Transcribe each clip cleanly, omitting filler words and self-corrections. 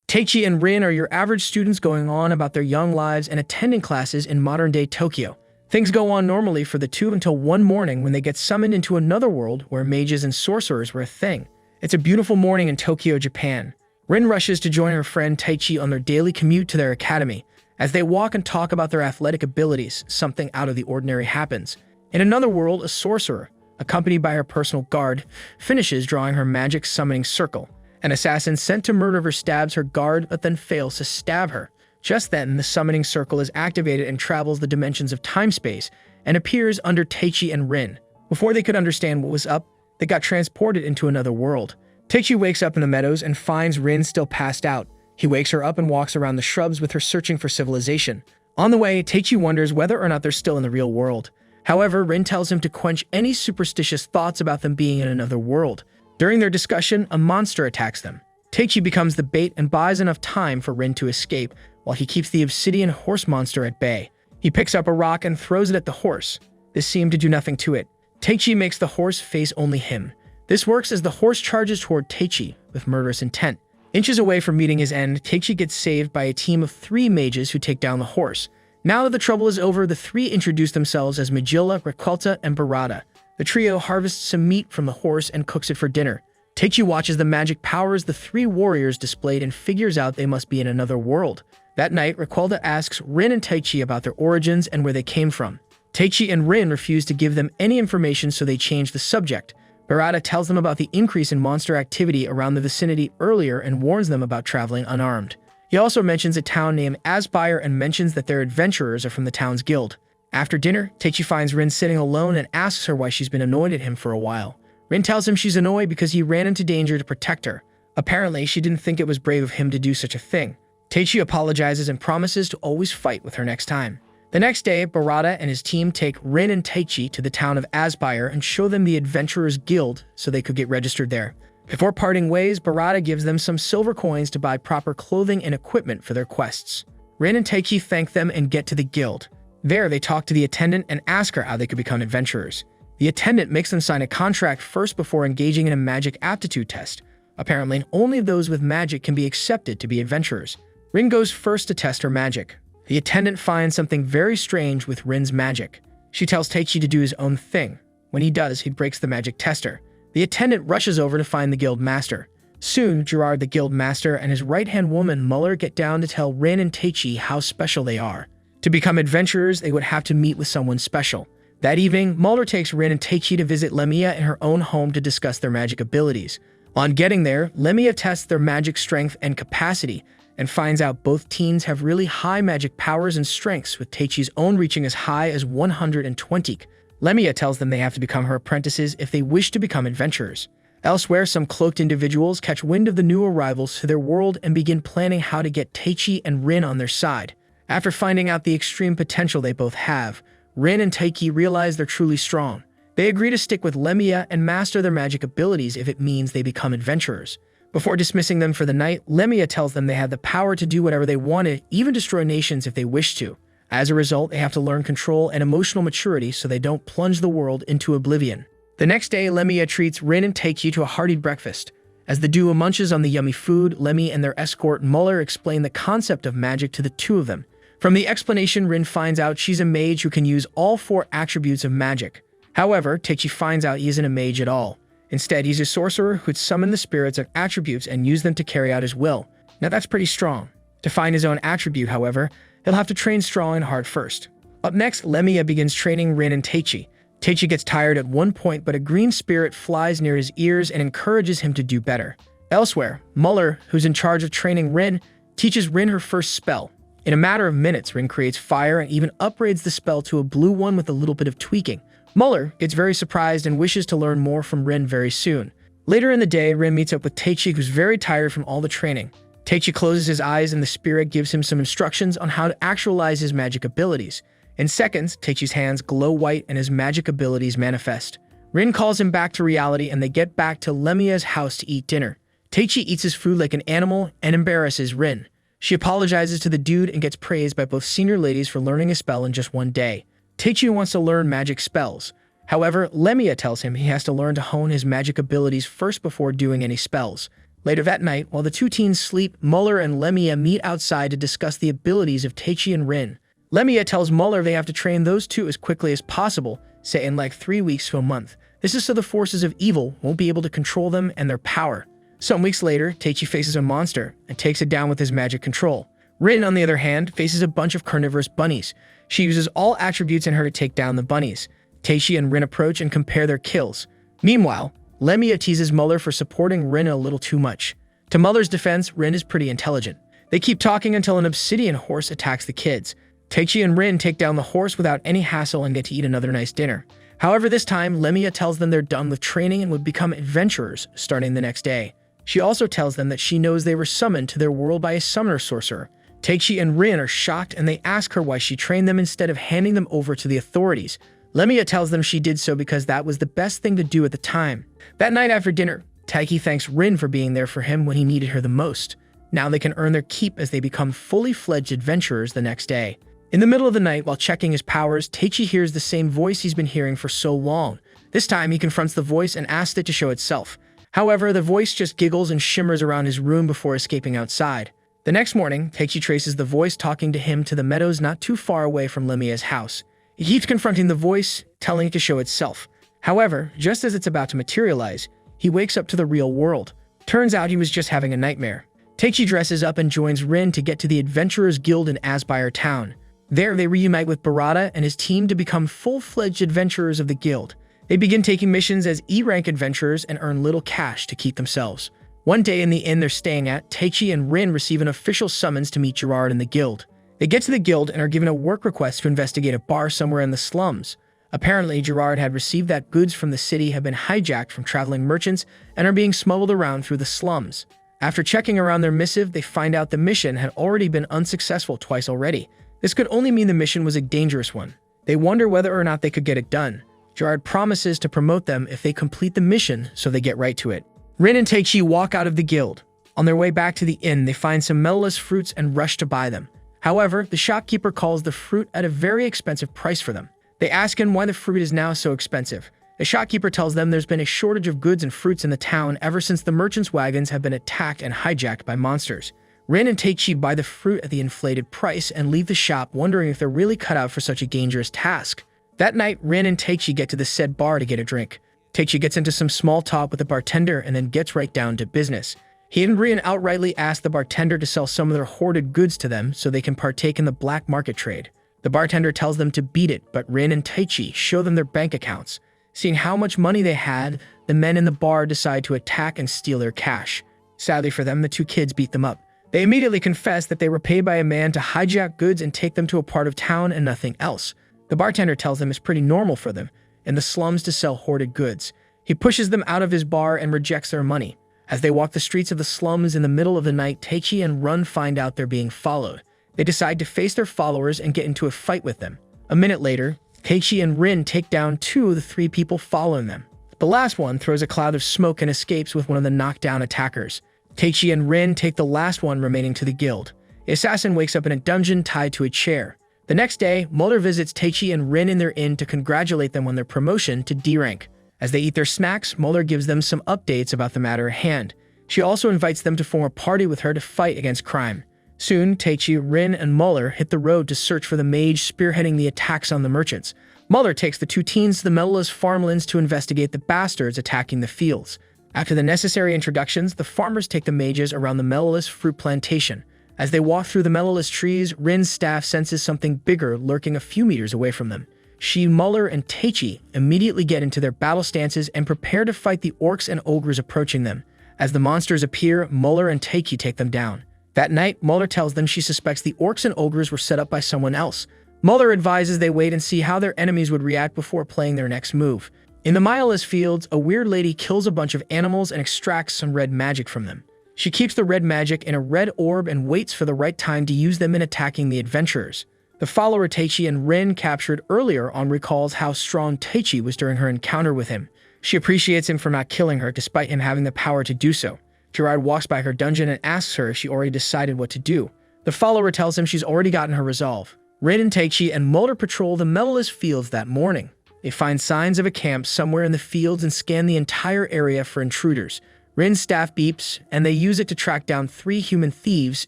Teichi and Rin are your average students going on about their young lives and attending classes in modern-day Tokyo. Things go on normally for the two until one morning when they get summoned into another world where mages and sorcerers were a thing. It's a beautiful morning in Tokyo, Japan. Rin rushes to join her friend Teichi on their daily commute to their academy. As they walk and talk about their athletic abilities, something out of the ordinary happens. In another world, a sorcerer, accompanied by her personal guard, finishes drawing her magic summoning circle. An assassin sent to murder her stabs her guard but then fails to stab her. Just then, the summoning circle is activated and travels the dimensions of time-space and appears under Teichi and Rin. Before they could understand what was up, they got transported into another world. Teichi wakes up in the meadows and finds Rin still passed out. He wakes her up and walks around the shrubs with her searching for civilization. On the way, Teichi wonders whether or not they're still in the real world. However, Rin tells him to quench any superstitious thoughts about them being in another world. During their discussion, a monster attacks them. Teichi becomes the bait and buys enough time for Rin to escape, while he keeps the obsidian horse monster at bay. He picks up a rock and throws it at the horse. This seemed to do nothing to it. Teichi makes the horse face only him. This works as the horse charges toward Teichi with murderous intent. Inches away from meeting his end, Teichi gets saved by a team of 3 mages who take down the horse. Now that the trouble is over, the 3 introduce themselves as Magilla, Requelta, and Barada. The trio harvests some meat from the horse and cooks it for dinner. Teichi watches the magic powers the 3 warriors displayed and figures out they must be in another world. That night, Requelta asks Rin and Teichi about their origins and where they came from. Teichi and Rin refuse to give them any information, so they change the subject. Barada tells them about the increase in monster activity around the vicinity earlier and warns them about traveling unarmed. He also mentions a town named Aspire and mentions that their adventurers are from the town's guild. After dinner, Teichi finds Rin sitting alone and asks her why she's been annoyed at him for a while. Rin tells him she's annoyed because he ran into danger to protect her. Apparently, she didn't think it was brave of him to do such a thing. Teichi apologizes and promises to always fight with her next time. The next day, Barada and his team take Rin and Teichi to the town of Aspire and show them the Adventurers Guild so they could get registered there. Before parting ways, Barada gives them some silver coins to buy proper clothing and equipment for their quests. Rin and Teichi thank them and get to the guild. There, they talk to the attendant and ask her how they could become adventurers. The attendant makes them sign a contract first before engaging in a magic aptitude test. Apparently, only those with magic can be accepted to be adventurers. Rin goes first to test her magic. The attendant finds something very strange with Rin's magic. She tells Teichi to do his own thing. When he does, he breaks the magic tester. The attendant rushes over to find the guild master. Soon, Gerard the guild master and his right-hand woman Muller get down to tell Rin and Teichi how special they are. To become adventurers, they would have to meet with someone special. That evening, Muller takes Rin and Teichi to visit Lemia in her own home to discuss their magic abilities. On getting there, Lemia tests their magic strength and capacity, and finds out both teens have really high magic powers and strengths, with Teichi's own reaching as high as 120. Lemia tells them they have to become her apprentices if they wish to become adventurers. Elsewhere, some cloaked individuals catch wind of the new arrivals to their world and begin planning how to get Teichi and Rin on their side. After finding out the extreme potential they both have, Rin and Teichi realize they're truly strong. They agree to stick with Lemia and master their magic abilities if it means they become adventurers. Before dismissing them for the night, Lemia tells them they have the power to do whatever they wanted, even destroy nations if they wish to. As a result, they have to learn control and emotional maturity so they don't plunge the world into oblivion. The next day, Lemia treats Rin and Teichi to a hearty breakfast. As the duo munches on the yummy food, Lemia and their escort Muller explain the concept of magic to the two of them. From the explanation, Rin finds out she's a mage who can use all 4 attributes of magic. However, Teichi finds out he isn't a mage at all. Instead, he's a sorcerer who'd summon the spirits of attributes and use them to carry out his will. Now that's pretty strong. To find his own attribute, however, he'll have to train strong and hard first. Up next, Lemia begins training Rin and Teichi. Teichi gets tired at one point, but a green spirit flies near his ears and encourages him to do better. Elsewhere, Muller, who's in charge of training Rin, teaches Rin her first spell. In a matter of minutes, Rin creates fire and even upgrades the spell to a blue one with a little bit of tweaking. Muller gets very surprised and wishes to learn more from Rin very soon. Later in the day, Rin meets up with Teichi, who's very tired from all the training. Teichi closes his eyes and the spirit gives him some instructions on how to actualize his magic abilities. In seconds, Teichi's hands glow white and his magic abilities manifest. Rin calls him back to reality and they get back to Lemia's house to eat dinner. Teichi eats his food like an animal and embarrasses Rin. She apologizes to the dude and gets praised by both senior ladies for learning a spell in just one day. Teichi wants to learn magic spells. However, Lemia tells him he has to learn to hone his magic abilities first before doing any spells. Later that night, while the two teens sleep, Muller and Lemia meet outside to discuss the abilities of Teichi and Rin. Lemia tells Muller they have to train those two as quickly as possible, say in like 3 weeks to a month. This is so the forces of evil won't be able to control them and their power. Some weeks later, Teichi faces a monster and takes it down with his magic control. Rin, on the other hand, faces a bunch of carnivorous bunnies. She uses all attributes in her to take down the bunnies. Teichi and Rin approach and compare their kills. Meanwhile, Lemia teases Muller for supporting Rin a little too much. To Muller's defense, Rin is pretty intelligent. They keep talking until an obsidian horse attacks the kids. Teichi and Rin take down the horse without any hassle and get to eat another nice dinner. However, this time, Lemia tells them they're done with training and would become adventurers starting the next day. She also tells them that she knows they were summoned to their world by a summoner sorcerer. Teichi and Rin are shocked and they ask her why she trained them instead of handing them over to the authorities. Lemia tells them she did so because that was the best thing to do at the time. That night after dinner, Teichi thanks Rin for being there for him when he needed her the most. Now they can earn their keep as they become fully fledged adventurers the next day. In the middle of the night, while checking his powers, Teichi hears the same voice he's been hearing for so long. This time, he confronts the voice and asks it to show itself. However, the voice just giggles and shimmers around his room before escaping outside. The next morning, Teichi traces the voice talking to him to the meadows not too far away from Lemia's house. He keeps confronting the voice, telling it to show itself. However, just as it's about to materialize, he wakes up to the real world. Turns out he was just having a nightmare. Teichi dresses up and joins Rin to get to the Adventurers Guild in Asbyre Town. There, they reunite with Barada and his team to become full-fledged adventurers of the guild. They begin taking missions as E-rank adventurers and earn little cash to keep themselves. One day in the inn they're staying at, Teichi and Rin receive an official summons to meet Gerard in the guild. They get to the guild and are given a work request to investigate a bar somewhere in the slums. Apparently, Gerard had received that goods from the city have been hijacked from traveling merchants and are being smuggled around through the slums. After checking around their missive, they find out the mission had already been unsuccessful twice already. This could only mean the mission was a dangerous one. They wonder whether or not they could get it done. Gerard promises to promote them if they complete the mission, so they get right to it. Rin and Teichi walk out of the guild. On their way back to the inn, they find some meloless fruits and rush to buy them. However, the shopkeeper calls the fruit at a very expensive price for them. They ask him why the fruit is now so expensive. The shopkeeper tells them there's been a shortage of goods and fruits in the town ever since the merchants' wagons have been attacked and hijacked by monsters. Rin and Teichi buy the fruit at the inflated price and leave the shop wondering if they're really cut out for such a dangerous task. That night, Rin and Teichi get to the said bar to get a drink. Teichi gets into some small talk with the bartender and then gets right down to business. He and Rin outrightly ask the bartender to sell some of their hoarded goods to them so they can partake in the black market trade. The bartender tells them to beat it, but Rin and Teichi show them their bank accounts. Seeing how much money they had, the men in the bar decide to attack and steal their cash. Sadly for them, the two kids beat them up. They immediately confess that they were paid by a man to hijack goods and take them to a part of town and nothing else. The bartender tells them it's pretty normal for them in the slums to sell hoarded goods. He pushes them out of his bar and rejects their money. As they walk the streets of the slums in the middle of the night, Teichi and Rin find out they're being followed. They decide to face their followers and get into a fight with them. A minute later, Teichi and Rin take down 2 of the 3 people following them. The last one throws a cloud of smoke and escapes with one of the knockdown attackers. Teichi and Rin take the last one remaining to the guild. The assassin wakes up in a dungeon tied to a chair. The next day, Mulder visits Teichi and Rin in their inn to congratulate them on their promotion to D rank. As they eat their snacks, Mulder gives them some updates about the matter at hand. She also invites them to form a party with her to fight against crime. Soon, Teichi, Rin, and Muller hit the road to search for the mage spearheading the attacks on the merchants. Muller takes the 2 teens to the Meloless farmlands to investigate the bastards attacking the fields. After the necessary introductions, the farmers take the mages around the Meloless fruit plantation. As they walk through the Meloless trees, Rin's staff senses something bigger lurking a few meters away from them. She, Muller, and Teichi immediately get into their battle stances and prepare to fight the orcs and ogres approaching them. As the monsters appear, Muller and Teichi take them down. That night, Muller tells them she suspects the orcs and ogres were set up by someone else. Muller advises they wait and see how their enemies would react before playing their next move. In the Mileless fields, a weird lady kills a bunch of animals and extracts some red magic from them. She keeps the red magic in a red orb and waits for the right time to use them in attacking the adventurers. The follower Teichi and Rin captured earlier on recalls how strong Teichi was during her encounter with him. She appreciates him for not killing her despite him having the power to do so. Gerard walks by her dungeon and asks her if she already decided what to do. The follower tells him she's already gotten her resolve. Rin and Teichi and Mulder patrol the Meloless fields that morning. They find signs of a camp somewhere in the fields and scan the entire area for intruders. Rin's staff beeps, and they use it to track down 3 human thieves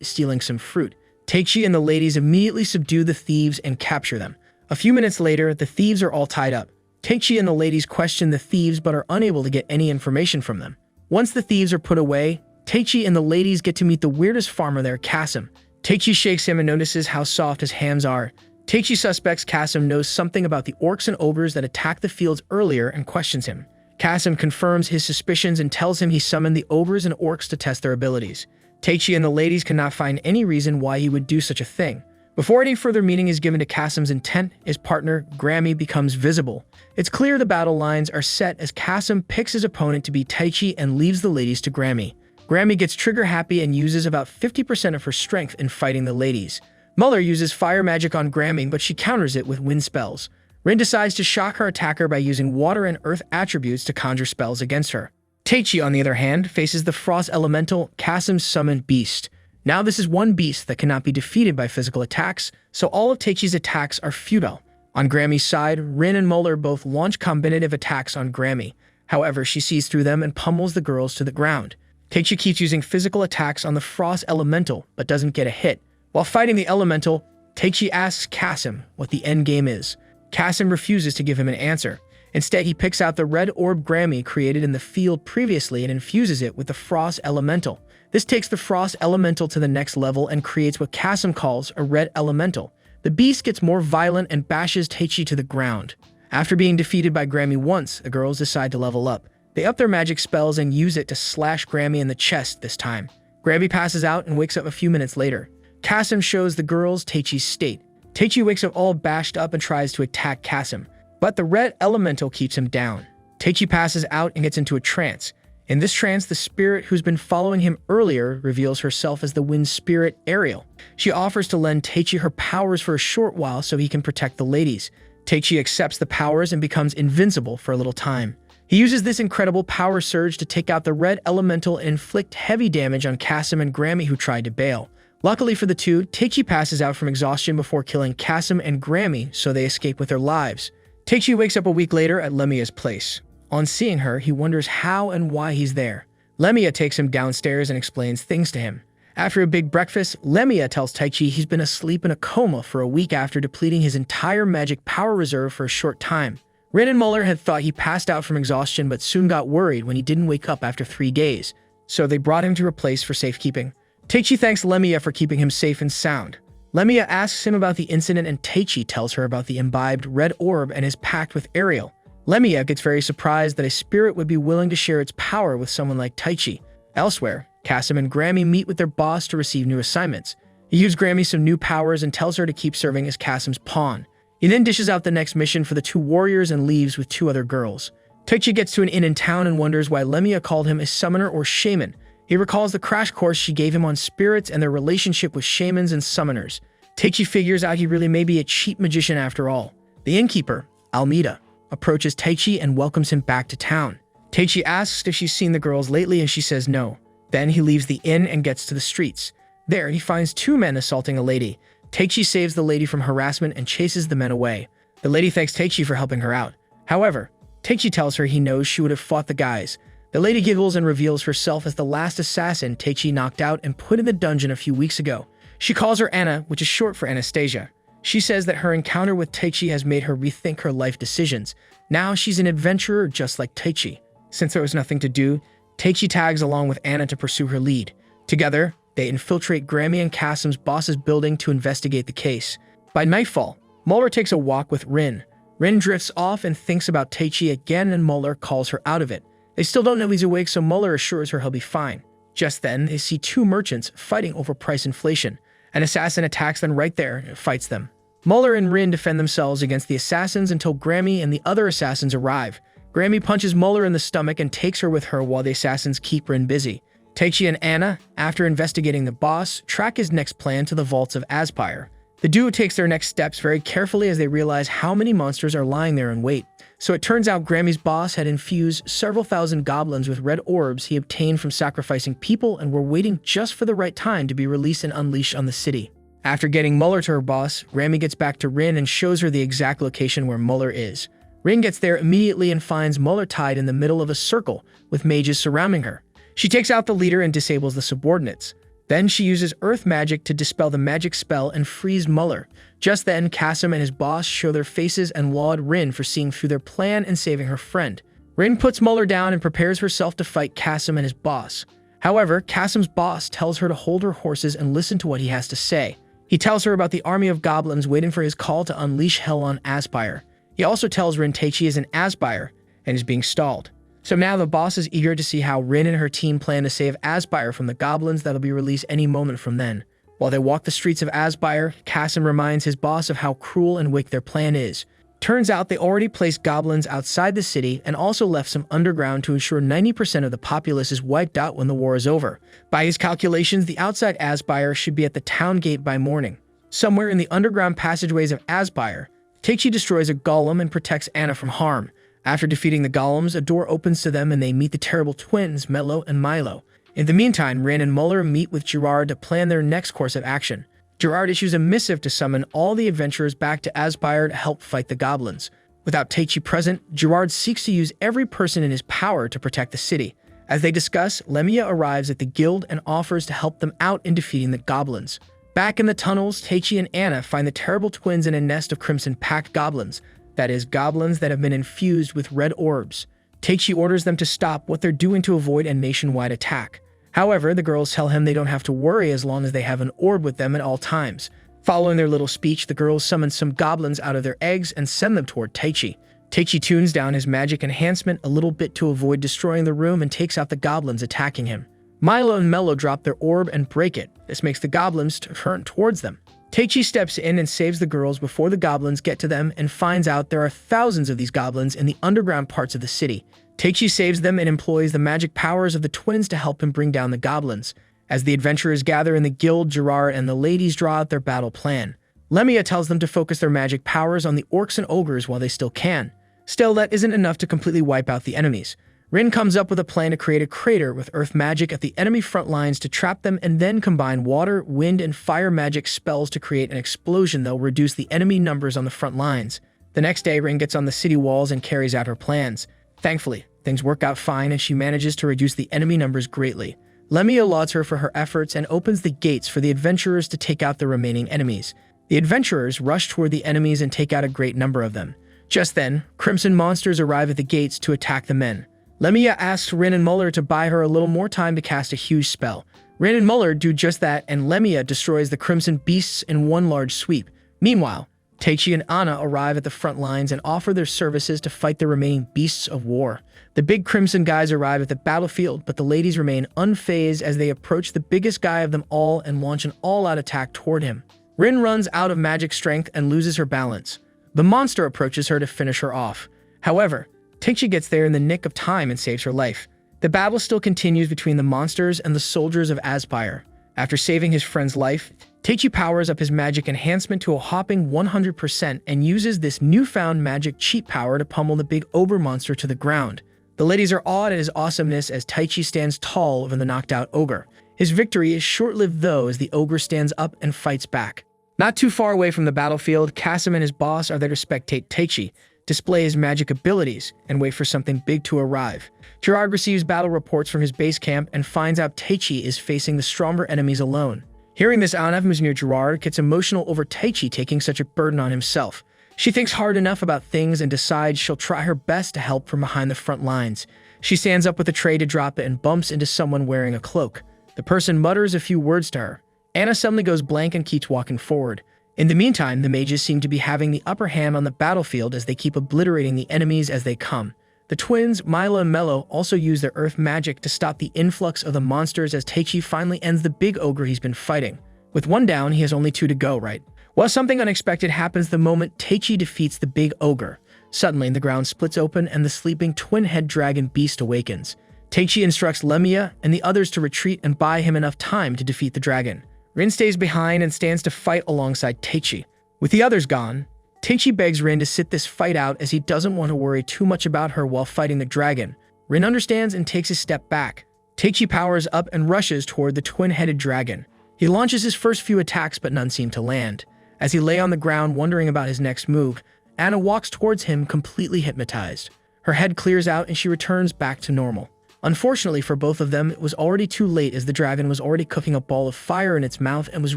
stealing some fruit. Teichi and the ladies immediately subdue the thieves and capture them. A few minutes later, the thieves are all tied up. Teichi and the ladies question the thieves but are unable to get any information from them. Once the thieves are put away, Teichi and the ladies get to meet the weirdest farmer there, Kasim. Teichi shakes him and notices how soft his hands are. Teichi suspects Kasim knows something about the orcs and ogres that attacked the fields earlier and questions him. Kasim confirms his suspicions and tells him he summoned the ogres and orcs to test their abilities. Teichi and the ladies cannot find any reason why he would do such a thing. Before any further meaning is given to Kasim's intent, his partner, Grammy, becomes visible. It's clear the battle lines are set as Kasim picks his opponent to be Teichi and leaves the ladies to Grammy. Grammy gets trigger-happy and uses about 50% of her strength in fighting the ladies. Muller uses fire magic on Grammy, but she counters it with wind spells. Rin decides to shock her attacker by using water and earth attributes to conjure spells against her. Teichi, on the other hand, faces the frost elemental, Kasim's summoned beast. Now this is one beast that cannot be defeated by physical attacks, so all of Teichi's attacks are futile. On Grammy's side, Rin and Muller both launch combinative attacks on Grammy. However, she sees through them and pummels the girls to the ground. Teichi keeps using physical attacks on the frost elemental, but doesn't get a hit. While fighting the elemental, Teichi asks Kasim what the endgame is. Kasim refuses to give him an answer. Instead, he picks out the red orb Grammy created in the field previously and infuses it with the frost elemental. This takes the frost elemental to the next level and creates what Kasim calls a red elemental. The beast gets more violent and bashes Teichi to the ground. After being defeated by Grammy once, the girls decide to level up. They up their magic spells and use it to slash Grammy in the chest this time. Grammy passes out and wakes up a few minutes later. Kasim shows the girls Teichi's state. Teichi wakes up all bashed up and tries to attack Kasim, but the red elemental keeps him down. Teichi passes out and gets into a trance. In this trance, the spirit who's been following him earlier reveals herself as the wind spirit Ariel. She offers to lend Teichi her powers for a short while so he can protect the ladies. Teichi accepts the powers and becomes invincible for a little time. He uses this incredible power surge to take out the red elemental and inflict heavy damage on Kasim and Grammy, who tried to bail. Luckily for the two, Teichi passes out from exhaustion before killing Kasim and Grammy, so they escape with their lives. Teichi wakes up a week later at Lemia's place. On seeing her, he wonders how and why he's there. Lemia takes him downstairs and explains things to him. After a big breakfast, Lemia tells Teichi he's been asleep in a coma for a week after depleting his entire magic power reserve for a short time. Rin and Muller had thought he passed out from exhaustion but soon got worried when he didn't wake up after 3 days, so they brought him to a place for safekeeping. Teichi thanks Lemia for keeping him safe and sound. Lemia asks him about the incident and Teichi tells her about the imbibed red orb and his pact with Ariel. Lemia gets very surprised that a spirit would be willing to share its power with someone like Teichi. Elsewhere, Kasim and Grammy meet with their boss to receive new assignments. He gives Grammy some new powers and tells her to keep serving as Kasim's pawn. He then dishes out the next mission for the 2 warriors and leaves with 2 other girls. Teichi gets to an inn in town and wonders why Lemia called him a summoner or shaman. He recalls the crash course she gave him on spirits and their relationship with shamans and summoners. Teichi figures out he really may be a cheap magician after all. The innkeeper, Almeida, approaches Teichi and welcomes him back to town. Teichi asks if she's seen the girls lately and she says no. Then he leaves the inn and gets to the streets. There, he finds 2 men assaulting a lady. Teichi saves the lady from harassment and chases the men away. The lady thanks Teichi for helping her out. However, Teichi tells her he knows she would have fought the guys. The lady giggles and reveals herself as the last assassin Teichi knocked out and put in the dungeon a few weeks ago. She calls her Anna, which is short for Anastasia. She says that her encounter with Teichi has made her rethink her life decisions. Now she's an adventurer just like Teichi. Since there was nothing to do, Teichi tags along with Anna to pursue her lead. Together, they infiltrate Grammy and Kasim's boss's building to investigate the case. By nightfall, Muller takes a walk with Rin. Rin drifts off and thinks about Teichi again and Muller calls her out of it. They still don't know he's awake, so Muller assures her he'll be fine. Just then, they see 2 merchants fighting over price inflation. An assassin attacks them right there and fights them. Muller and Rin defend themselves against the assassins until Grammy and the other assassins arrive. Grammy punches Muller in the stomach and takes her with her while the assassins keep Rin busy. Teichi and Anna, after investigating the boss, track his next plan to the vaults of Aspire. The duo takes their next steps very carefully as they realize how many monsters are lying there in wait. So it turns out Grammy's boss had infused several thousand goblins with red orbs he obtained from sacrificing people and were waiting just for the right time to be released and unleashed on the city. After getting Muller to her boss, Grammy gets back to Rin and shows her the exact location where Muller is. Rin gets there immediately and finds Muller tied in the middle of a circle with mages surrounding her. She takes out the leader and disables the subordinates. Then she uses earth magic to dispel the magic spell and freeze Muller. Just then, Kasim and his boss show their faces and laud Rin for seeing through their plan and saving her friend. Rin puts Muller down and prepares herself to fight Kasim and his boss. However, Kasim's boss tells her to hold her horses and listen to what he has to say. He tells her about the army of goblins waiting for his call to unleash hell on Aspire. He also tells Rin Teichi is in Aspire and is being stalled. So now the boss is eager to see how Rin and her team plan to save Aspire from the goblins that'll be released any moment from then. While they walk the streets of Aspire, Kasim reminds his boss of how cruel and wicked their plan is. Turns out they already placed goblins outside the city and also left some underground to ensure 90% of the populace is wiped out when the war is over. By his calculations, the outside Aspire should be at the town gate by morning. Somewhere in the underground passageways of Aspire, Teichi destroys a golem and protects Anna from harm. After defeating the golems, a door opens to them and they meet the terrible twins, Mello and Milo. In the meantime, Rin and Muller meet with Gerard to plan their next course of action. Gerard issues a missive to summon all the adventurers back to Aspire to help fight the goblins. Without Teichi present, Gerard seeks to use every person in his power to protect the city. As they discuss, Lemia arrives at the guild and offers to help them out in defeating the goblins. Back in the tunnels, Teichi and Anna find the terrible twins in a nest of crimson-packed goblins. That is, goblins that have been infused with red orbs. Teichi orders them to stop what they're doing to avoid a nationwide attack. However, the girls tell him they don't have to worry as long as they have an orb with them at all times. Following their little speech, the girls summon some goblins out of their eggs and send them toward Teichi. Teichi tunes down his magic enhancement a little bit to avoid destroying the room and takes out the goblins attacking him. Milo and Mello drop their orb and break it. This makes the goblins turn towards them. Teichi steps in and saves the girls before the goblins get to them and finds out there are thousands of these goblins in the underground parts of the city. Teichi saves them and employs the magic powers of the twins to help him bring down the goblins. As the adventurers gather in the guild, Gerard and the ladies draw out their battle plan. Lemia tells them to focus their magic powers on the orcs and ogres while they still can. Still, that isn't enough to completely wipe out the enemies. Rin comes up with a plan to create a crater with earth magic at the enemy front lines to trap them and then combine water, wind, and fire magic spells to create an explosion that will reduce the enemy numbers on the front lines. The next day, Rin gets on the city walls and carries out her plans. Thankfully, things work out fine and she manages to reduce the enemy numbers greatly. Lemia lauds her for her efforts and opens the gates for the adventurers to take out the remaining enemies. The adventurers rush toward the enemies and take out a great number of them. Just then, crimson monsters arrive at the gates to attack the men. Lemia asks Rin and Muller to buy her a little more time to cast a huge spell. Rin and Muller do just that, and Lemia destroys the crimson beasts in one large sweep. Meanwhile, Teichi and Anna arrive at the front lines and offer their services to fight the remaining beasts of war. The big crimson guys arrive at the battlefield, but the ladies remain unfazed as they approach the biggest guy of them all and launch an all-out attack toward him. Rin runs out of magic strength and loses her balance. The monster approaches her to finish her off. However, Teichi gets there in the nick of time and saves her life. The battle still continues between the monsters and the soldiers of Aspire. After saving his friend's life, Teichi powers up his magic enhancement to a hopping 100% and uses this newfound magic cheat power to pummel the big ogre monster to the ground. The ladies are awed at his awesomeness as Teichi stands tall over the knocked-out ogre. His victory is short-lived though, as the ogre stands up and fights back. Not too far away from the battlefield, Kasim and his boss are there to spectate Teichi, display his magic abilities, and wait for something big to arrive. Gerard receives battle reports from his base camp and finds out Teichi is facing the stronger enemies alone. Hearing this, Anna, who's near Gerard, gets emotional over Teichi taking such a burden on himself. She thinks hard enough about things and decides she'll try her best to help from behind the front lines. She stands up with a tray to drop it and bumps into someone wearing a cloak. The person mutters a few words to her. Anna suddenly goes blank and keeps walking forward. In the meantime, the mages seem to be having the upper hand on the battlefield as they keep obliterating the enemies as they come. The twins, Milo and Mello, also use their earth magic to stop the influx of the monsters as Teichi finally ends the big ogre he's been fighting. With one down, he has only 2 to go, right? Well, something unexpected happens the moment Teichi defeats the big ogre. Suddenly, the ground splits open and the sleeping twin-head dragon beast awakens. Teichi instructs Lemia and the others to retreat and buy him enough time to defeat the dragon. Rin stays behind and stands to fight alongside Teichi. With the others gone, Teichi begs Rin to sit this fight out as he doesn't want to worry too much about her while fighting the dragon. Rin understands and takes a step back. Teichi powers up and rushes toward the twin-headed dragon. He launches his first few attacks, but none seem to land. As he lay on the ground wondering about his next move, Anna walks towards him completely hypnotized. Her head clears out and she returns back to normal. Unfortunately for both of them, it was already too late as the dragon was already cooking a ball of fire in its mouth and was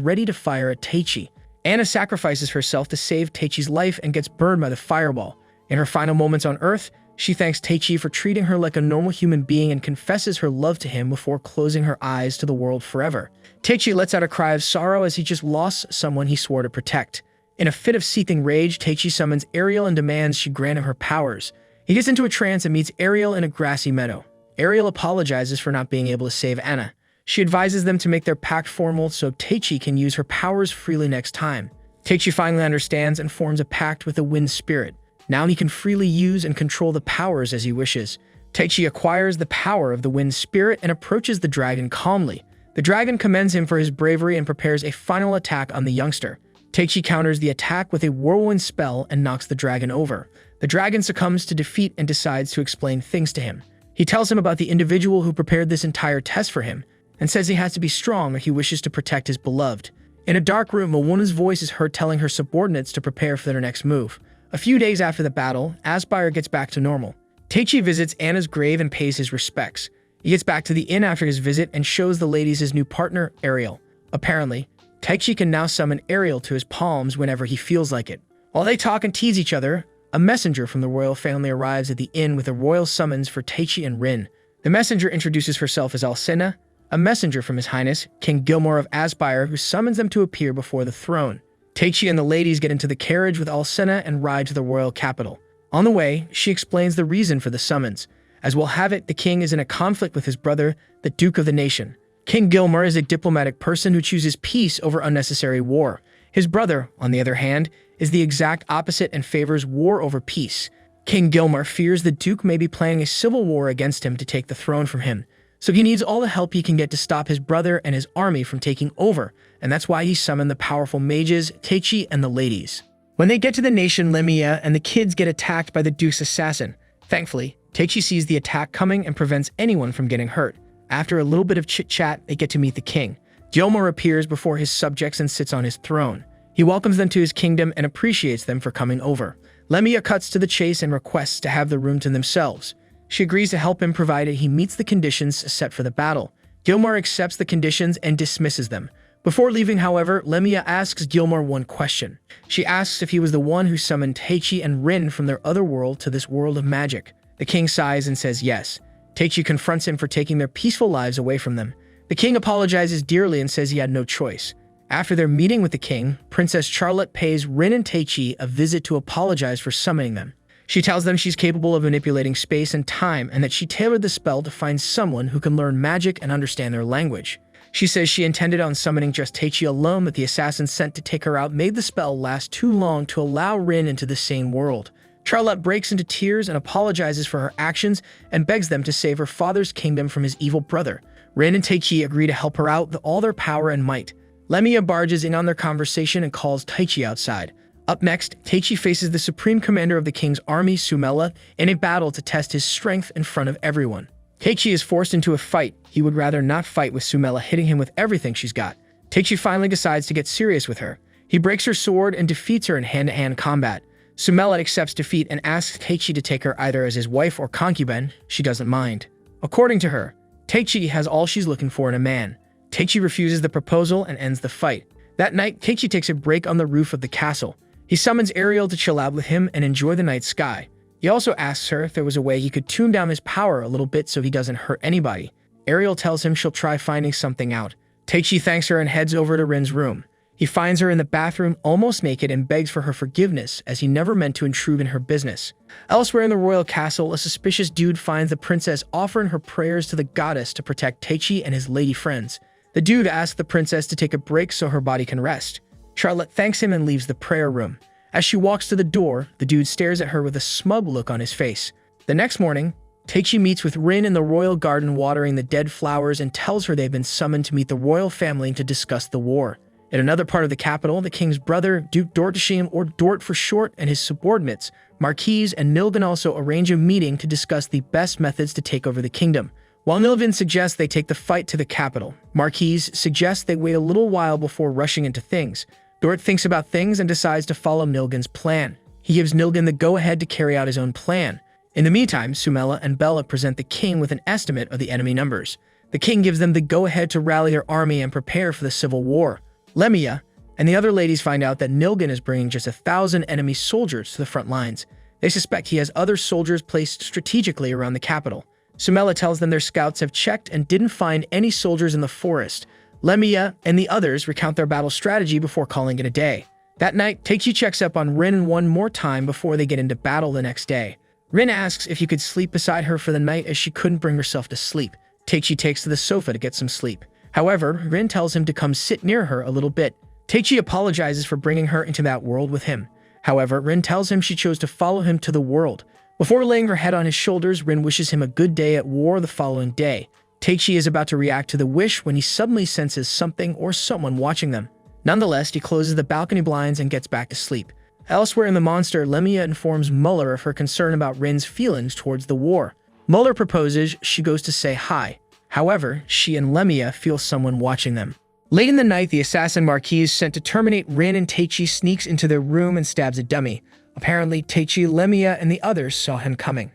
ready to fire at Teichi. Anna sacrifices herself to save Teichi's life and gets burned by the fireball. In her final moments on Earth, she thanks Teichi for treating her like a normal human being and confesses her love to him before closing her eyes to the world forever. Teichi lets out a cry of sorrow as he just lost someone he swore to protect. In a fit of seething rage, Teichi summons Ariel and demands she grant him her powers. He gets into a trance and meets Ariel in a grassy meadow. Ariel apologizes for not being able to save Anna. She advises them to make their pact formal so Teichi can use her powers freely next time. Teichi finally understands and forms a pact with the wind spirit. Now he can freely use and control the powers as he wishes. Teichi acquires the power of the wind spirit and approaches the dragon calmly. The dragon commends him for his bravery and prepares a final attack on the youngster. Teichi counters the attack with a whirlwind spell and knocks the dragon over. The dragon succumbs to defeat and decides to explain things to him. He tells him about the individual who prepared this entire test for him and says he has to be strong or he wishes to protect his beloved. In a dark room, a woman's voice is heard telling her subordinates to prepare for their next move. A few days after the battle, Aspire gets back to normal. Teichi visits Anna's grave and pays his respects. He gets back to the inn after his visit and shows the ladies his new partner, Ariel. Apparently, Teichi can now summon Ariel to his palms whenever he feels like it. While they talk and tease each other, a messenger from the royal family arrives at the inn with a royal summons for Teichi and Rin. The messenger introduces herself as Alcina, a messenger from His Highness, King Gilmore of Aspire, who summons them to appear before the throne. Teichi and the ladies get into the carriage with Alcina and ride to the royal capital. On the way, she explains the reason for the summons. As we'll have it, the king is in a conflict with his brother, the Duke of the Nation. King Gilmore is a diplomatic person who chooses peace over unnecessary war. His brother, on the other hand, is the exact opposite and favors war over peace. King Gilmore fears the Duke may be planning a civil war against him to take the throne from him, so he needs all the help he can get to stop his brother and his army from taking over, and that's why he summoned the powerful mages, Teichi and the ladies. When they get to the nation Lemia and the kids get attacked by the Duke's assassin, thankfully, Teichi sees the attack coming and prevents anyone from getting hurt. After a little bit of chit-chat, they get to meet the king. Gilmore appears before his subjects and sits on his throne. He welcomes them to his kingdom and appreciates them for coming over. Lemia cuts to the chase and requests to have the room to themselves. She agrees to help him provided he meets the conditions set for the battle. Gilmore accepts the conditions and dismisses them. Before leaving, however, Lemia asks Gilmore one question. She asks if he was the one who summoned Teichi and Rin from their other world to this world of magic. The king sighs and says yes. Teichi confronts him for taking their peaceful lives away from them. The king apologizes dearly and says he had no choice. After their meeting with the king, Princess Charlotte pays Rin and Teichi a visit to apologize for summoning them. She tells them she's capable of manipulating space and time and that she tailored the spell to find someone who can learn magic and understand their language. She says she intended on summoning just Teichi alone, but the assassin sent to take her out made the spell last too long to allow Rin into the same world. Charlotte breaks into tears and apologizes for her actions and begs them to save her father's kingdom from his evil brother. Rin and Teichi agree to help her out with all their power and might. Lemia barges in on their conversation and calls Teichi outside. Up next, Teichi faces the supreme commander of the king's army, Sumela, in a battle to test his strength in front of everyone. Teichi is forced into a fight. He would rather not fight with Sumela, hitting him with everything she's got. Teichi finally decides to get serious with her. He breaks her sword and defeats her in hand-to-hand combat. Sumela accepts defeat and asks Teichi to take her either as his wife or concubine. She doesn't mind. According to her, Teichi has all she's looking for in a man. Teichi refuses the proposal and ends the fight. That night, Teichi takes a break on the roof of the castle. He summons Ariel to chill out with him and enjoy the night sky. He also asks her if there was a way he could tune down his power a little bit so he doesn't hurt anybody. Ariel tells him she'll try finding something out. Teichi thanks her and heads over to Rin's room. He finds her in the bathroom almost naked and begs for her forgiveness as he never meant to intrude in her business. Elsewhere in the royal castle, a suspicious dude finds the princess offering her prayers to the goddess to protect Teichi and his lady friends. The dude asks the princess to take a break so her body can rest. Charlotte thanks him and leaves the prayer room. As she walks to the door, the dude stares at her with a smug look on his face. The next morning, Teichi meets with Rin in the royal garden watering the dead flowers and tells her they've been summoned to meet the royal family to discuss the war. In another part of the capital, the king's brother, Duke Dortashim, or Dort for short, and his subordinates, Marquise and Nilvin, also arrange a meeting to discuss the best methods to take over the kingdom. While Nilvin suggests they take the fight to the capital, Marquise suggests they wait a little while before rushing into things. Dort thinks about things and decides to follow Nilgen's plan. He gives Nilgen the go-ahead to carry out his own plan. In the meantime, Sumela and Bella present the king with an estimate of the enemy numbers. The king gives them the go-ahead to rally their army and prepare for the civil war. Lemia and the other ladies find out that Nilgen is bringing just 1,000 enemy soldiers to the front lines. They suspect he has other soldiers placed strategically around the capital. Sumela tells them their scouts have checked and didn't find any soldiers in the forest. Lemia and the others recount their battle strategy before calling it a day. That night, Teichi checks up on Rin one more time before they get into battle the next day. Rin asks if he could sleep beside her for the night as she couldn't bring herself to sleep. Teichi takes to the sofa to get some sleep. However, Rin tells him to come sit near her a little bit. Teichi apologizes for bringing her into that world with him. However, Rin tells him she chose to follow him to the world. Before laying her head on his shoulders, Rin wishes him a good day at war the following day. Teichi is about to react to the wish when he suddenly senses something or someone watching them. Nonetheless, he closes the balcony blinds and gets back to sleep. Elsewhere in the monster, Lemia informs Muller of her concern about Rin's feelings towards the war. Muller proposes she goes to say hi. However, she and Lemia feel someone watching them. Late in the night, the assassin Marquise sent to terminate Rin and Teichi sneaks into their room and stabs a dummy. Apparently, Teichi, Lemia, and the others saw him coming.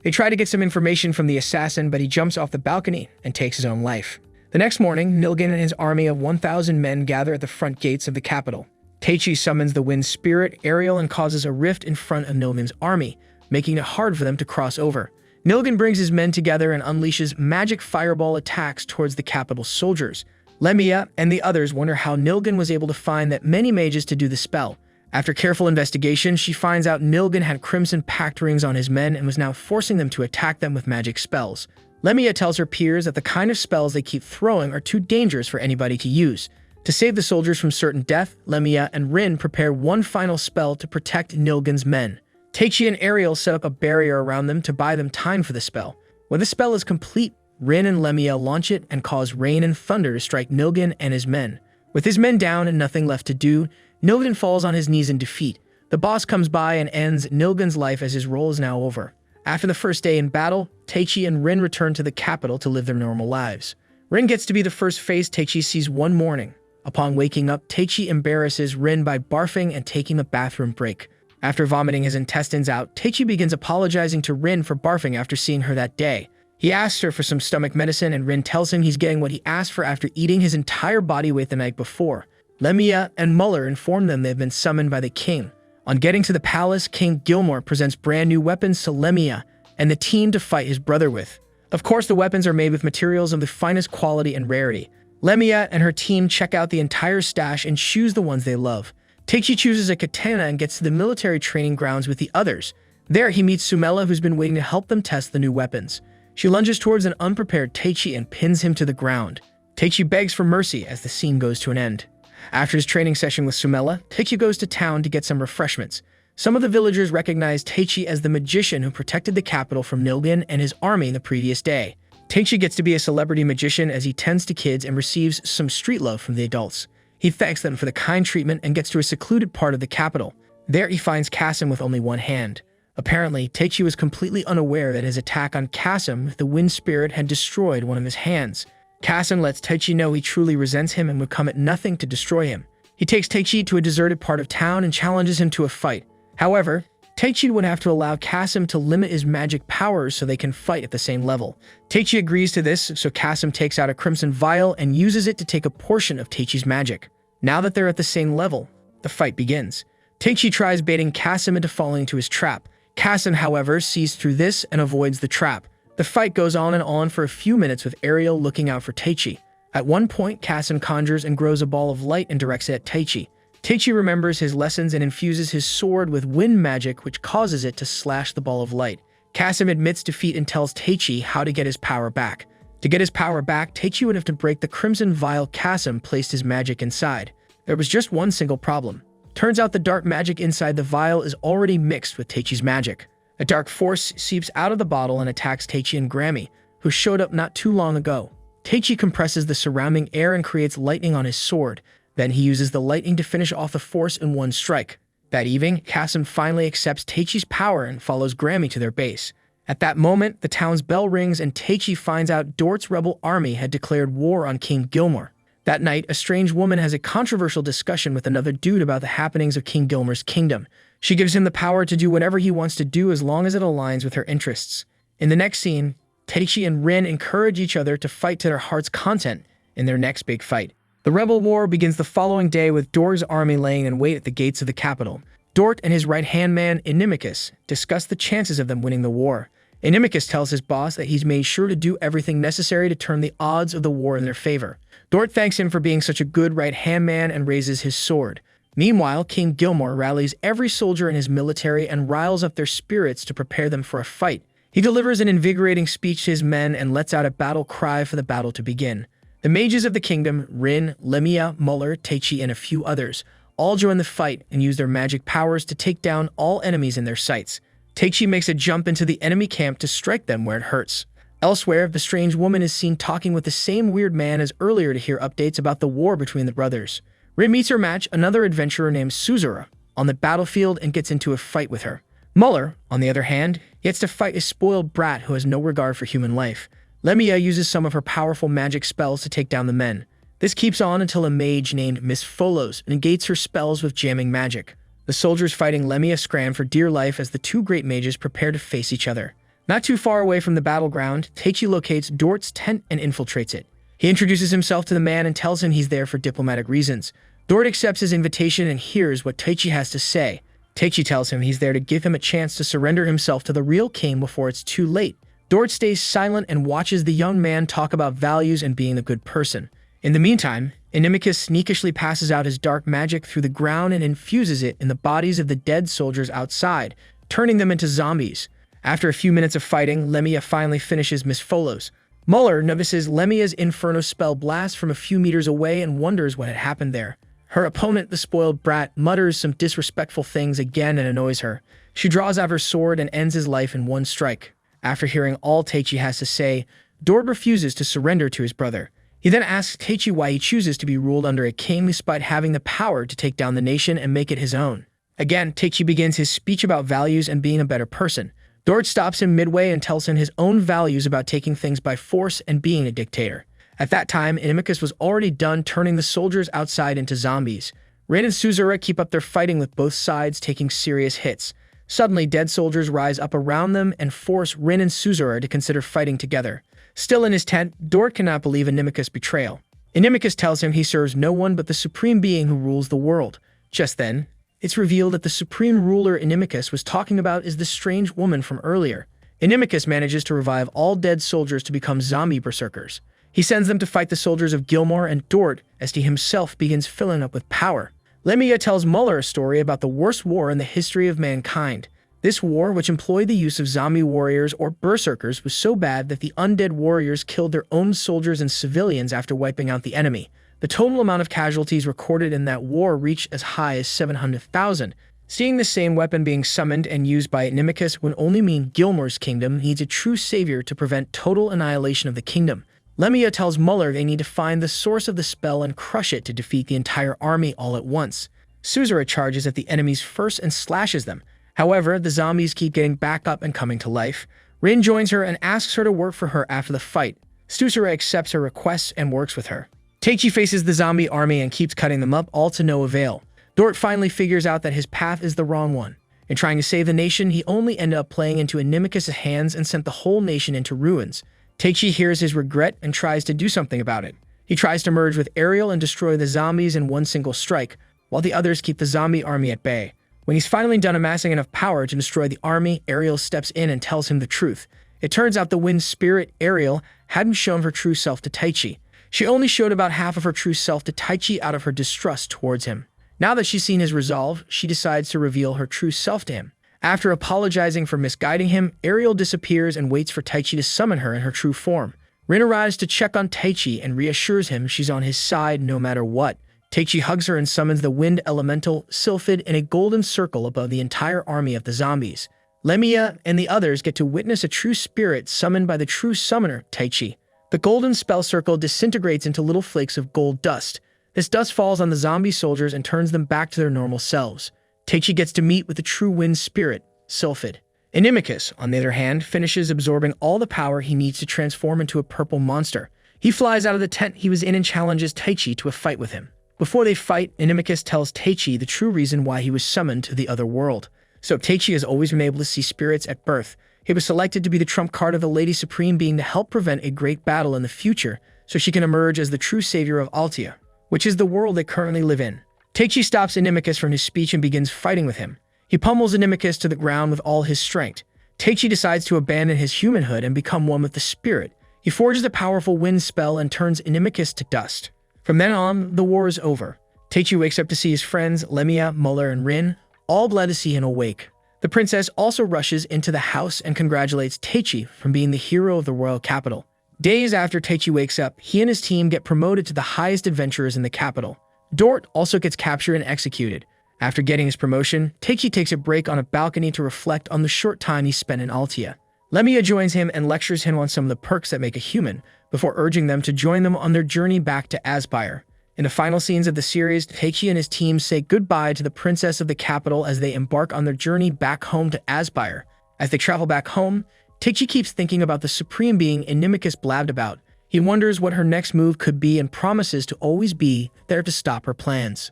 They try to get some information from the assassin, but he jumps off the balcony and takes his own life. The next morning, Nilgen and his army of 1,000 men gather at the front gates of the capital. Teichi summons the wind spirit, Ariel, and causes a rift in front of Nilgen's army, making it hard for them to cross over. Nilgen brings his men together and unleashes magic fireball attacks towards the capital's soldiers. Lemia and the others wonder how Nilgen was able to find that many mages to do the spell. After careful investigation, she finds out Nilgen had crimson pact rings on his men and was now forcing them to attack them with magic spells. Lemia tells her peers that the kind of spells they keep throwing are too dangerous for anybody to use. To save the soldiers from certain death, Lemia and Rin prepare one final spell to protect Nilgen's men. Teichi and Ariel set up a barrier around them to buy them time for the spell. When the spell is complete, Rin and Lemia launch it and cause rain and thunder to strike Nilgen and his men. With his men down and nothing left to do, Nilgen falls on his knees in defeat. The boss comes by and ends Nilgen's life as his role is now over. After the first day in battle, Teichi and Rin return to the capital to live their normal lives. Rin gets to be the first face Teichi sees one morning. Upon waking up, Teichi embarrasses Rin by barfing and taking a bathroom break. After vomiting his intestines out, Teichi begins apologizing to Rin for barfing after seeing her that day. He asks her for some stomach medicine and Rin tells him he's getting what he asked for after eating his entire body weight the night before. Lemia and Muller inform them they've been summoned by the king. On getting to the palace, King Gilmore presents brand new weapons to Lemia and the team to fight his brother with. Of course, the weapons are made with materials of the finest quality and rarity. Lemia and her team check out the entire stash and choose the ones they love. Teichi chooses a katana and gets to the military training grounds with the others. There, he meets Sumela, who's been waiting to help them test the new weapons. She lunges towards an unprepared Teichi and pins him to the ground. Teichi begs for mercy as the scene goes to an end. After his training session with Sumela, Teichi goes to town to get some refreshments. Some of the villagers recognize Teichi as the magician who protected the capital from Nilgen and his army the previous day. Teichi gets to be a celebrity magician as he tends to kids and receives some street love from the adults. He thanks them for the kind treatment and gets to a secluded part of the capital. There he finds Kasim with only one hand. Apparently, Teichi was completely unaware that his attack on Kasim with the wind spirit had destroyed one of his hands. Kasim lets Teichi know he truly resents him and would come at nothing to destroy him. He takes Teichi to a deserted part of town and challenges him to a fight. However, Teichi would have to allow Kasim to limit his magic powers so they can fight at the same level. Teichi agrees to this, so Kasim takes out a crimson vial and uses it to take a portion of Teichi's magic. Now that they're at the same level, the fight begins. Teichi tries baiting Kasim into falling into his trap. Kasim, however, sees through this and avoids the trap. The fight goes on and on for a few minutes with Ariel looking out for Teichi. At one point, Kasim conjures and grows a ball of light and directs it at Teichi. Teichi remembers his lessons and infuses his sword with wind magic, which causes it to slash the ball of light. Kasim admits defeat and tells Teichi how to get his power back. To get his power back, Teichi would have to break the crimson vial Kasim placed his magic inside. There was just one single problem. Turns out the dark magic inside the vial is already mixed with Teichi's magic. A dark force seeps out of the bottle and attacks Teichi and Grammy, who showed up not too long ago. Teichi compresses the surrounding air and creates lightning on his sword. Then he uses the lightning to finish off the force in one strike. That evening, Kasim finally accepts Teichi's power and follows Grammy to their base. At that moment, the town's bell rings and Teichi finds out Dort's rebel army had declared war on King Gilmore. That night, a strange woman has a controversial discussion with another dude about the happenings of King Gilmore's kingdom. She gives him the power to do whatever he wants to do as long as it aligns with her interests. In the next scene, Teichi and Rin encourage each other to fight to their heart's content in their next big fight. The rebel war begins the following day with Dort's army laying in wait at the gates of the capital. Dort and his right-hand man, Inimicus, discuss the chances of them winning the war. Inimicus tells his boss that he's made sure to do everything necessary to turn the odds of the war in their favor. Dort thanks him for being such a good right-hand man and raises his sword. Meanwhile, King Gilmore rallies every soldier in his military and riles up their spirits to prepare them for a fight. He delivers an invigorating speech to his men and lets out a battle cry for the battle to begin. The mages of the kingdom, Rin, Lemia, Muller, Teichi, and a few others, all join the fight and use their magic powers to take down all enemies in their sights. Teichi makes a jump into the enemy camp to strike them where it hurts. Elsewhere, the strange woman is seen talking with the same weird man as earlier to hear updates about the war between the brothers. Rin meets her match, another adventurer named Suzura, on the battlefield and gets into a fight with her. Muller, on the other hand, gets to fight a spoiled brat who has no regard for human life. Lemia uses some of her powerful magic spells to take down the men. This keeps on until a mage named Miss Folos negates her spells with jamming magic. The soldiers fighting Lemia scram for dear life as the two great mages prepare to face each other. Not too far away from the battleground, Teichi locates Dort's tent and infiltrates it. He introduces himself to the man and tells him he's there for diplomatic reasons. Dort accepts his invitation and hears what Teichi has to say. Teichi tells him he's there to give him a chance to surrender himself to the real king before it's too late. Dort stays silent and watches the young man talk about values and being a good person. In the meantime, Inimicus sneakishly passes out his dark magic through the ground and infuses it in the bodies of the dead soldiers outside, turning them into zombies. After a few minutes of fighting, Lemia finally finishes Miss Folos. Muller notices Lemia's inferno spell blast from a few meters away and wonders what had happened there. Her opponent, the spoiled brat, mutters some disrespectful things again and annoys her. She draws out her sword and ends his life in one strike. After hearing all Teichi has to say, Dort refuses to surrender to his brother. He then asks Teichi why he chooses to be ruled under a king despite having the power to take down the nation and make it his own. Again, Teichi begins his speech about values and being a better person. Dort stops him midway and tells him his own values about taking things by force and being a dictator. At that time, Inimicus was already done turning the soldiers outside into zombies. Rin and Suzura keep up their fighting with both sides taking serious hits. Suddenly, dead soldiers rise up around them and force Rin and Suzura to consider fighting together. Still in his tent, Dort cannot believe Inimicus' betrayal. Inimicus tells him he serves no one but the supreme being who rules the world. Just then, it's revealed that the supreme ruler Inimicus was talking about is the strange woman from earlier. Inimicus manages to revive all dead soldiers to become zombie berserkers. He sends them to fight the soldiers of Gilmore and Dort as he himself begins filling up with power. Lemia tells Muller a story about the worst war in the history of mankind. This war, which employed the use of zombie warriors or berserkers, was so bad that the undead warriors killed their own soldiers and civilians after wiping out the enemy. The total amount of casualties recorded in that war reached as high as 700,000. Seeing the same weapon being summoned and used by Inimicus would only mean Gilmore's kingdom needs a true savior to prevent total annihilation of the kingdom. Lemia tells Muller they need to find the source of the spell and crush it to defeat the entire army all at once. Suzura charges at the enemies first and slashes them. However, the zombies keep getting back up and coming to life. Rin joins her and asks her to work for her after the fight. Suzura accepts her requests and works with her. Teichi faces the zombie army and keeps cutting them up, all to no avail. Dort finally figures out that his path is the wrong one. In trying to save the nation, he only ended up playing into Inimicus' hands and sent the whole nation into ruins. Teichi hears his regret and tries to do something about it. He tries to merge with Ariel and destroy the zombies in one single strike, while the others keep the zombie army at bay. When he's finally done amassing enough power to destroy the army, Ariel steps in and tells him the truth. It turns out the wind spirit, Ariel, hadn't shown her true self to Teichi. She only showed about half of her true self to Teichi out of her distrust towards him. Now that she's seen his resolve, she decides to reveal her true self to him. After apologizing for misguiding him, Ariel disappears and waits for Teichi to summon her in her true form. Rin arrives to check on Teichi and reassures him she's on his side no matter what. Teichi hugs her and summons the wind elemental, Sylphid, in a golden circle above the entire army of the zombies. Lemia and the others get to witness a true spirit summoned by the true summoner, Teichi. The golden spell circle disintegrates into little flakes of gold dust. This dust falls on the zombie soldiers and turns them back to their normal selves. Teichi gets to meet with the true wind spirit, Sylphid. Inimicus, on the other hand, finishes absorbing all the power he needs to transform into a purple monster. He flies out of the tent he was in and challenges Taichi to a fight with him. Before they fight, Inimicus tells Taichi the true reason why he was summoned to the other world. So Taichi has always been able to see spirits at birth. He was selected to be the trump card of the Lady Supreme Being to help prevent a great battle in the future, so she can emerge as the true savior of Altia, which is the world they currently live in. Taichi stops Inimicus from his speech and begins fighting with him. He pummels Inimicus to the ground with all his strength. Taichi decides to abandon his humanhood and become one with the spirit. He forges a powerful wind spell and turns Inimicus to dust. From then on, the war is over. Taichi wakes up to see his friends, Lemia, Muller, and Rin, all glad to see him awake. The princess also rushes into the house and congratulates Taichi from being the hero of the royal capital. Days after Taichi wakes up, he and his team get promoted to the highest adventurers in the capital. Dort also gets captured and executed. After getting his promotion, Taichi takes a break on a balcony to reflect on the short time he spent in Altia. Lemia joins him and lectures him on some of the perks that make a human, before urging them to join them on their journey back to Aspire. In the final scenes of the series, Taichi and his team say goodbye to the princess of the capital as they embark on their journey back home to Aspire. As they travel back home, Taichi keeps thinking about the supreme being Inimicus blabbed about. He wonders what her next move could be and promises to always be there to stop her plans.